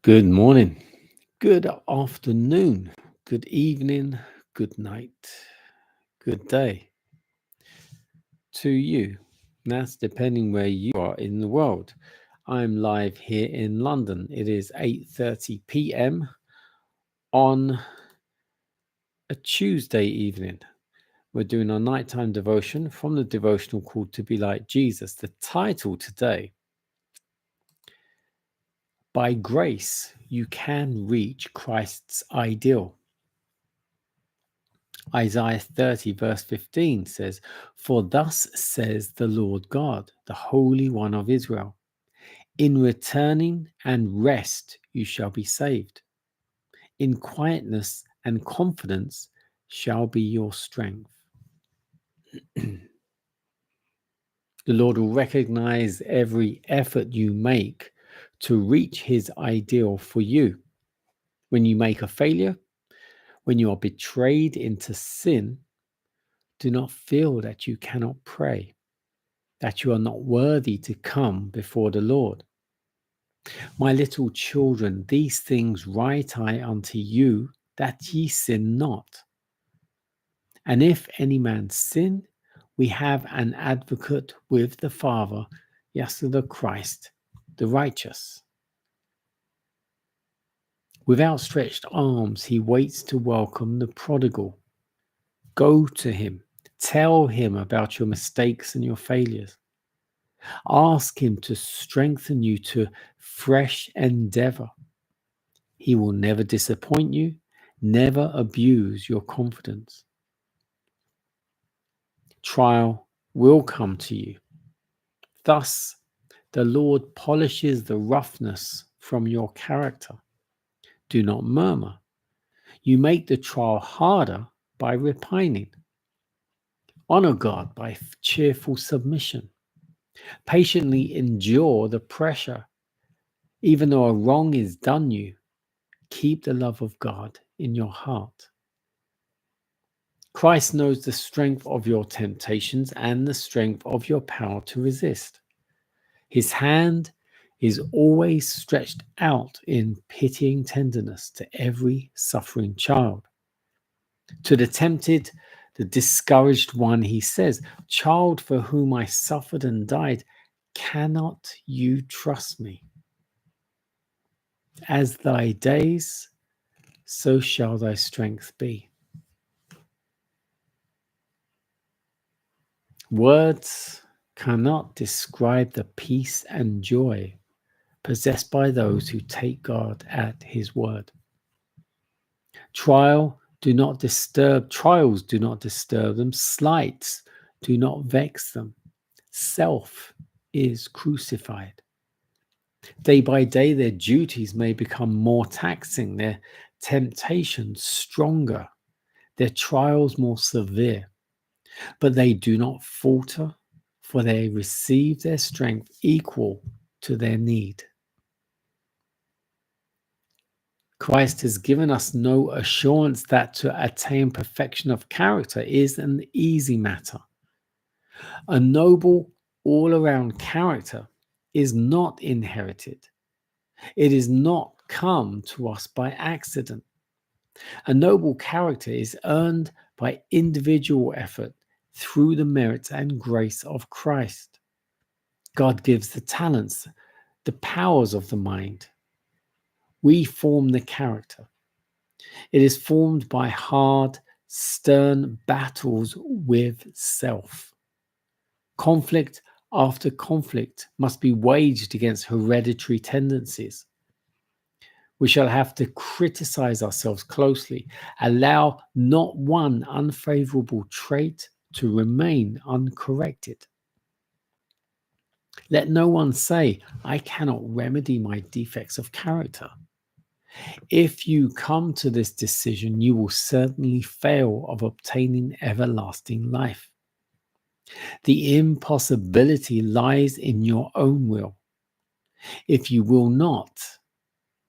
Good morning, good afternoon, good evening, good night, good day to you. That's depending where you are in the world. I'm live here in London. It is 8:30 p.m. on a Tuesday evening. We're doing our nighttime devotion from the devotional called To Be Like Jesus. The title today, By Grace You Can Reach Christ's Ideal. Isaiah 30 verse 15 says, For thus says the Lord God, the Holy One of Israel, in returning and rest you shall be saved. In quietness and confidence shall be your strength. The Lord will recognize every effort you make to reach his ideal for you. When you make a failure, when you are betrayed into sin, do not feel that you cannot pray, that you are not worthy to come before the Lord. My little children, these things write I unto you, that ye sin not. And if any man sin, we have an advocate with the Father, yes, the Christ, the righteous. With outstretched arms, he waits to welcome the prodigal. Go to him, tell him about your mistakes and your failures. Ask him to strengthen you to fresh endeavor. He will never disappoint you, never abuse your confidence. Trial will come to you. Thus, the Lord polishes the roughness from your character. Do not murmur. You make the trial harder by repining. Honor God by cheerful submission. Patiently endure the pressure. Even though a wrong is done you, keep the love of God in your heart. Christ knows the strength of your temptations and the strength of your power to resist. His hand is always stretched out in pitying tenderness to every suffering child. To the tempted, the discouraged one, he says, Child for whom I suffered and died, cannot you trust me? As thy days, so shall thy strength be. Words cannot describe the peace and joy possessed by those who take God at his word. Trials do not disturb them. Slights do not vex them. Self is crucified. Day by day, their duties may become more taxing, their temptations stronger, their trials more severe. But they do not falter, for they receive their strength equal to their need. Christ has given us no assurance that to attain perfection of character is an easy matter. A noble, all-around character is not inherited. It is not come to us by accident. A noble character is earned by individual effort through the merits and grace of Christ. God gives the talents, the powers of the mind. We form the character. It is formed by hard, stern battles with self. Conflict after conflict must be waged against hereditary tendencies. We shall have to criticize ourselves closely, allow not one unfavorable trait to remain uncorrected. Let no one say, I cannot remedy my defects of character. If you come to this decision, you will certainly fail of obtaining everlasting life. The impossibility lies in your own will. If you will not,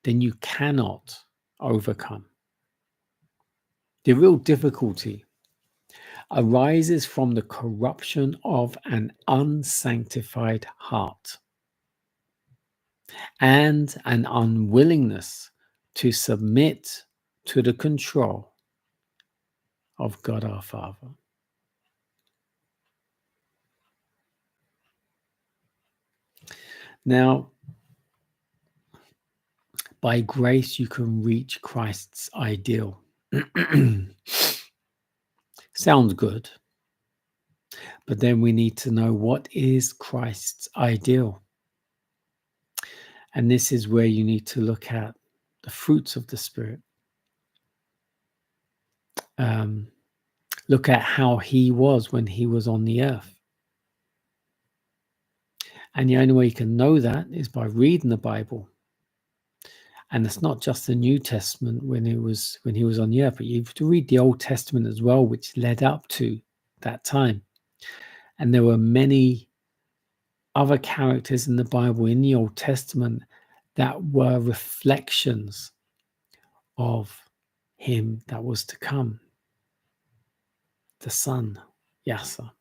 then you cannot overcome. The real difficulty arises from the corruption of an unsanctified heart. and an unwillingness to submit to the control of God our Father. Now, by grace, you can reach Christ's ideal. Sounds good. But then we need to know, what is Christ's ideal? And this is where you need to look at the fruits of the Spirit. Look at how he was when he was on the earth. And the only way you can know that is by reading the Bible. And it's not just the New Testament when he was on the earth, but you have to read the Old Testament as well, which led up to that time. And there were many other characters in the Bible, in the Old Testament, that were reflections of him that was to come, the Son, Yasa.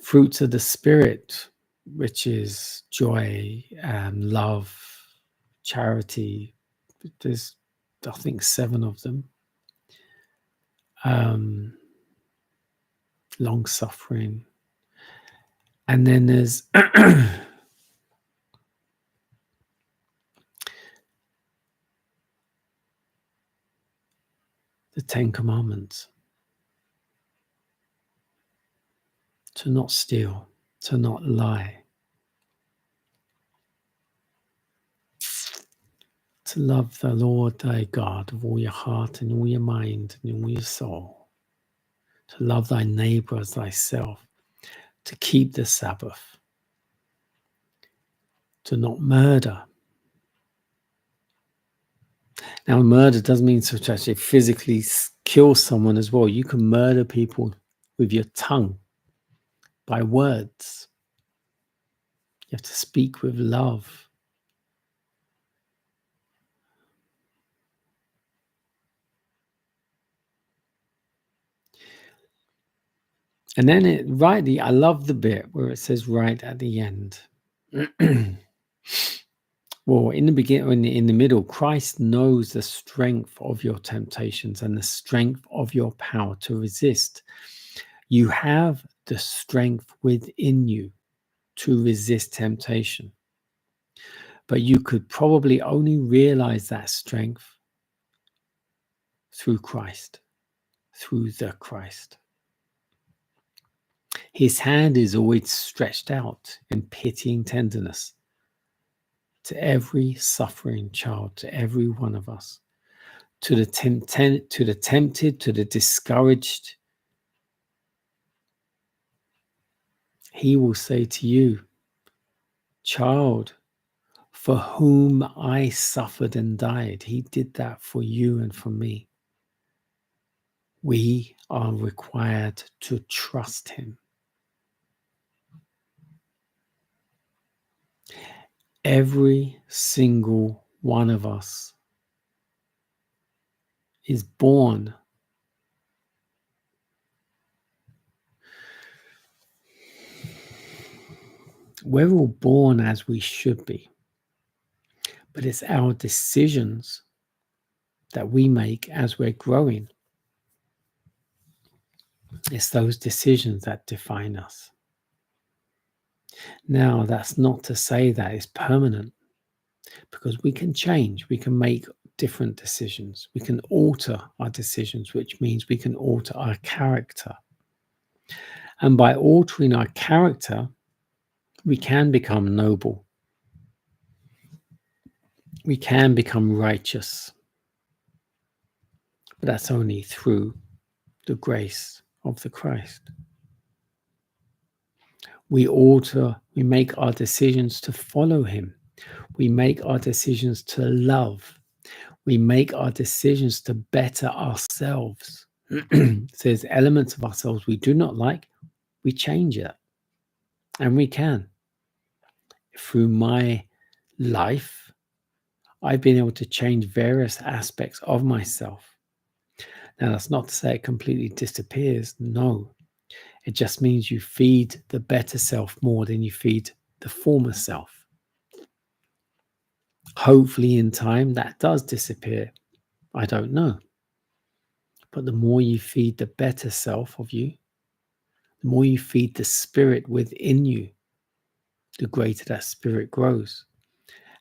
Fruits of the Spirit, which is joy, love, charity. There's, I think, 7 of them. Long suffering. And then there's the 10 Commandments. To not steal, to not lie, to love the Lord thy God with all your heart and all your mind and all your soul, to love thy neighbor as thyself, to keep the Sabbath, to not murder. Now, murder doesn't mean to actually physically kill someone as well. You can murder people with your tongue, by words. You have to speak with love. And then I love the bit where it says right at the end. Well, in the beginning, in the middle, Christ knows the strength of your temptations and the strength of your power to resist. You have the strength within you to resist temptation. But you could probably only realize that strength through Christ, through the Christ. His hand is always stretched out in pitying tenderness to every suffering child, to every one of us, to the tempted, to the discouraged. He will say to you, child, for whom I suffered and died. He did that for you and for me. We are required to trust him. Every single one of us is born we're all born as we should be, but it's our decisions that we make as we're growing. It's those decisions that define us. Now, that's not to say that it's permanent, because we can change, we can make different decisions, we can alter our decisions, which means we can alter our character. And by altering our character, we can become noble. We can become righteous. But that's only through the grace of the Christ. We make our decisions to follow him. We make our decisions to love. We make our decisions to better ourselves. So there's elements of ourselves we do not like, we change it. And we can. Through my life, I've been able to change various aspects of myself. Now, that's not to say it completely disappears. No. It just means you feed the better self more than you feed the former self. Hopefully in time that does disappear. I don't know. But the more you feed the better self of you, the more you feed the spirit within you, the greater that spirit grows.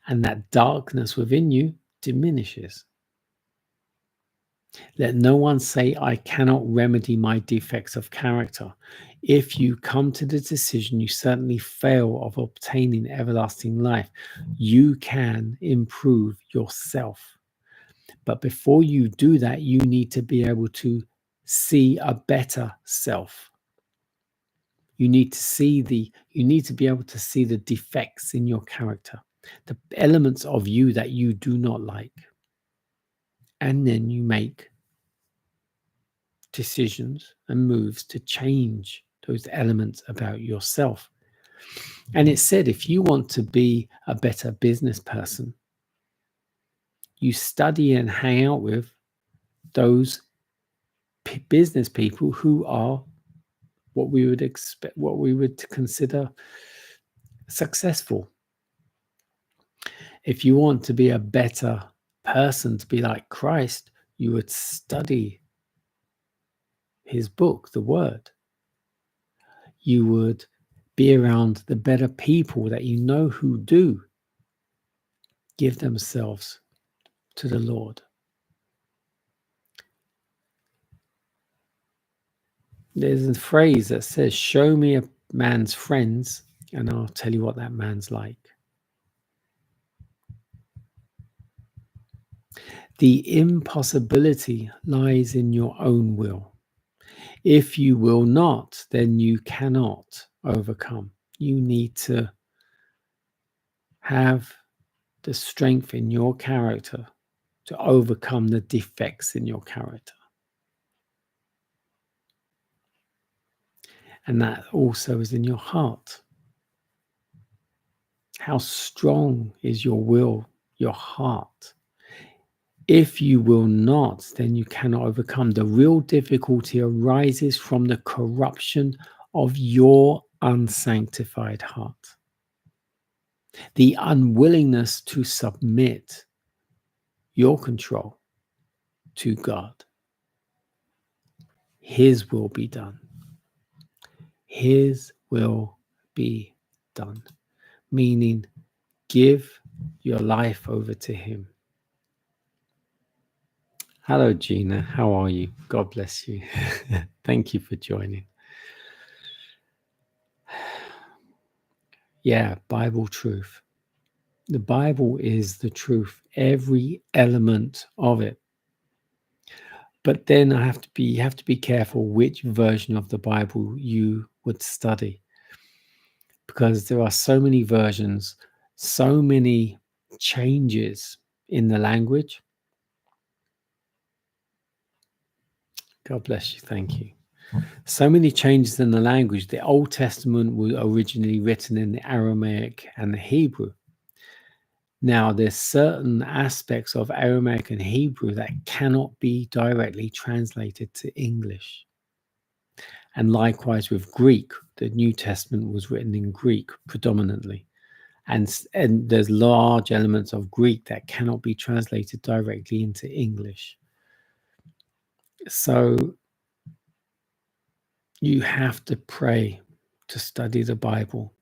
And that darkness within you diminishes. Let no one say, I cannot remedy my defects of character. If you come to the decision you certainly fail of obtaining everlasting life, you can improve yourself. But before you do that, you need to be able to see a better self. You need to be able to see the defects in your character, the elements of you that you do not like. And then you make decisions and moves to change those elements about yourself. And it said, if you want to be a better business person, you study and hang out with those business people who are what we would expect, what we would consider successful. If you want to be a better person, to be like Christ, you would study his book, the Word. You would be around the better people that you know who do give themselves to the Lord. There's a phrase that says, show me a man's friends and I'll tell you what that man's like. The impossibility lies in your own will. If you will not, then you cannot overcome. You need to have the strength in your character to overcome the defects in your character. And that also is in your heart. How strong is your will, your heart? If you will not, then you cannot overcome. The real difficulty arises from the corruption of your unsanctified heart. The unwillingness to submit your control to God. His will be done. His will be done. Meaning, give your life over to him. Hello, Gina. How are you? God bless you. Thank you for joining. Yeah, Bible truth. The Bible is the truth, every element of it. But then you have to be careful which version of the Bible you would study, because there are so many versions, so many changes in the language. God bless you. Thank you. So many changes in the language. The Old Testament was originally written in the Aramaic and the Hebrew. Now, there's certain aspects of Aramaic and Hebrew that cannot be directly translated to English. And likewise with Greek, the New Testament was written in Greek predominantly. And there's large elements of Greek that cannot be translated directly into English. So you have to pray to study the Bible.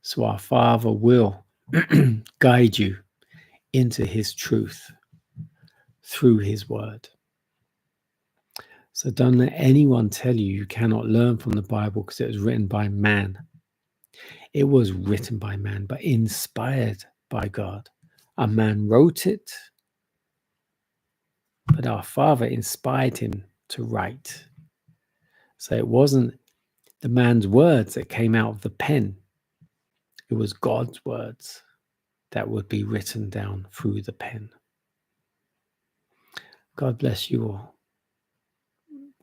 So our Father will guide you into his truth through his word. So don't let anyone tell you you cannot learn from the Bible because it was written by man. It was written by man, but inspired by God. A man wrote it, but our Father inspired him to write. So it wasn't the man's words that came out of the pen. It was God's words that would be written down through the pen. God bless you all.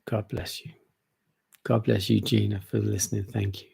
God bless you. God bless you, Gina, for listening. Thank you.